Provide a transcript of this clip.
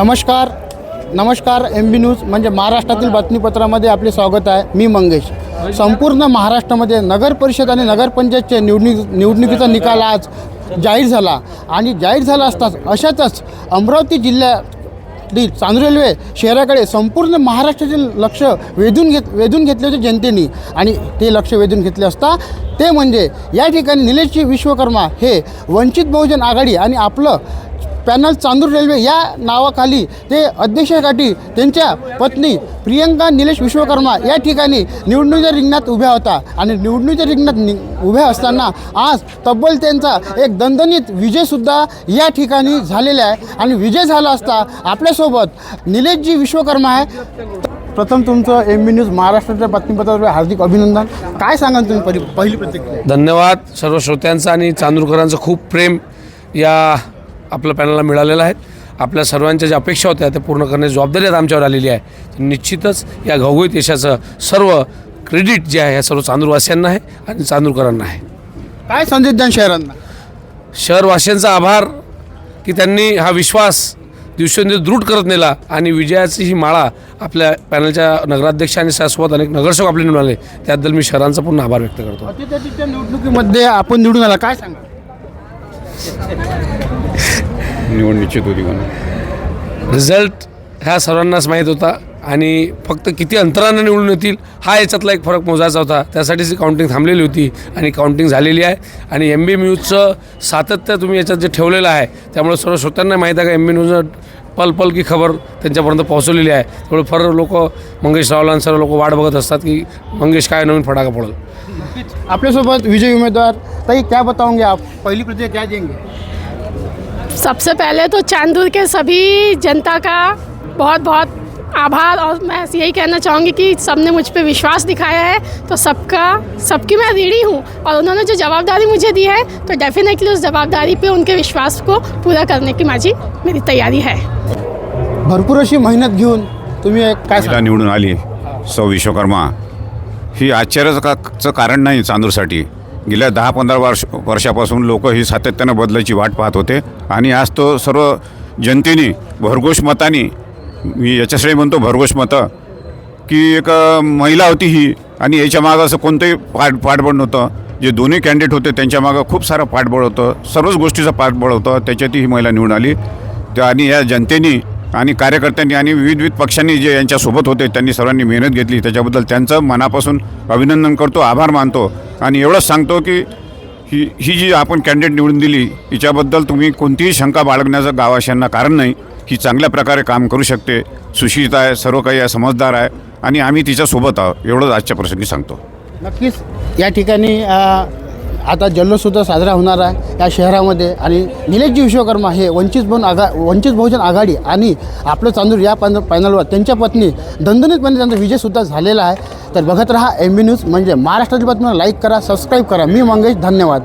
नमस्कार MB news म्हणजे महाराष्ट्रातील बातमीपत्रामध्ये आपले स्वागत आहे। मी मंगेश। संपूर्ण महाराष्ट्रामध्ये नगर परिषद आणि नगरपंचायतच्या निवडणुकीचा निकाल आज जाहीर झाला आणि जाहीर झाला असताच अशातच अमरावती जिल्ह्यातील चांदूर रेल्वे शहराकडे संपूर्ण महाराष्ट्रातील लक्ष वेधून घेतले होते जनतेने आणि ते लक्ष वेधून घेतले असता ते म्हणजे या ठिकाणी निलेश विश्वकर्मा हे वंचित बहुजन आघाडी आणि आपलं पॅनल चांदूर रेल्वे या नावाखाली ते अध्यक्षासाठी त्यांच्या पत्नी प्रियंका निलेश विश्वकर्मा या ठिकाणी निवडणुकीच्या रिंगणात उभ्या होता आणि निवडणुकीच्या रिंगणात उभ्या असताना आज तब्बल त्यांचा एक दणदणीत विजयसुद्धा या ठिकाणी झालेला आहे आणि विजय झाला असता आपल्यासोबत निलेशजी विश्वकर्मा आहे। प्रथम तुमचं MB न्यूज महाराष्ट्राच्या बातमीपत्रावर हार्दिक अभिनंदन। काय सांगाल तुम्ही पहिली प्रतिक्रिया? धन्यवाद सर्व श्रोत्यांचं आणि चांदूरकरांचं खूप प्रेम या आपल्या पॅनलला मिळालेलं आहे। आपल्या सर्वांच्या ज्या अपेक्षा होत्या त्या पूर्ण करण्याची जबाबदारी आता आमच्यावर आलेली आहे। निश्चितच या घवघवीत यशाचं सर्व क्रेडिट जे आहे हे सर्व चांदूरवासियांना आहे आणि चांदूरकरांना आहे। काय संदेश द्याल शहरांना? शहरवासियांचा आभार की त्यांनी हा विश्वास दिवसेंदिवस दृढ करत नेला आणि विजयाची ही माळा आपल्या पॅनलच्या नगराध्यक्ष आणि त्यासोबत अनेक नगरसेवक आपले निवडून आले त्याबद्दल मी शहरांचा पूर्ण आभार व्यक्त करतो। अतिथीच्या निवडणुकीमध्ये आपण निवडून आला, काय सांगा? निवड निश्चित होती म्हणून रिझल्ट ह्या सर्वांनाच माहीत होता आणि फक्त किती अंतरानं निवडून येतील हा याच्यातला एक फरक मोजायचा होता। त्यासाठीच ही काउंटिंग थांबलेली होती आणि काउंटिंग झालेली आहे आणि MB न्यूजचं सातत्य तुम्ही याच्यात जे ठेवलेलं आहे त्यामुळे सर्व श्रोत्यांना माहीत आहे का MB न्यूजनं पल पल की खबर त्यांच्यापर्यंत पोहोचवलेली आहे। त्यामुळे फार लोक मंगेश रावला सर्व लोक वाट बघत असतात की मंगेश काय नवीन फटाका पडेल। आपल्यासोबत विजय उमेदवार ताई क्या बताओगे आप? पहली प्रतिक्रिया क्या देंगे? सबसे पहले तो चांदूर के सभी जनता का बहुत बहुत आभार और मैं यही कहना चाहूँगी कि सबने मुझ पे विश्वास दिखाया है तो सबकी मैं ऋणी हूँ और उन्होंने जो जवाबदारी मुझे दी है तो डेफिनेटली उस जवाबदारी पे उनके विश्वास को पूरा करने की मेरी तैयारी है। भरपूर अशी मेहनत घेऊन तुम्ही काय तिला निवडून आली सौ विश्वकर्मा ही आश्चर्याचं कारण नाही। चांदूरसाठी गेल्या 10-15 वर्षापासून लोक ही सातत्यानं बदलायची वाट पाहत होते आणि आज तो सर्व जनतेने भरघोष मताने, मी याच्यासाठी म्हणतो भरघोष मतं, की एक महिला होती ही आणि याच्या मागं असं कोणतंही पाठबळ नव्हतं। जे दोन्ही कॅन्डिडेट होते त्यांच्या मागं खूप सारं पाठबळ होतं, सर्वच गोष्टीचं पाठबळ होतं, त्याच्यात ही महिला निवडून आली। त्या आणि या जनतेने आणि कार्यकर्त्यांनी आणि विविध पक्षांनी जे यांच्यासोबत होते त्यांनी सर्वांनी मेहनत घेतली त्याच्याबद्दल त्यांचं मनापासून अभिनंदन करतो, आभार मानतो आणि एवढंच सांगतो की ही जी आपण कॅन्डिडेट निवडून दिली हिच्याबद्दल तुम्ही कोणतीही शंका बाळगण्याचं गावाशांना कारण नाही। ही चांगल्या प्रकारे काम करू शकते, सुशिक्षित आहे, सर्व काही आहे, समजदार आहे आणि आम्ही तिच्यासोबत आहोत एवढंच आजच्या प्रसंगी सांगतो। नक्कीच या ठिकाणी आता जल्लोषसुद्धा साजरा होणार आहे या शहरामध्ये आणि निलेशजी विश्वकर्मा हे वंचित बहुजन आघाडी आणि आपलं चांदूर या पॅनलवर त्यांच्या पत्नी दणदणीतपणे त्यांचा विजयसुद्धा झालेला आहे। तर बघत रहा MB न्यूज म्हणजे महाराष्ट्राची बातमी। लाईक करा, सबस्क्राईब करा। मी मंगेश, धन्यवाद।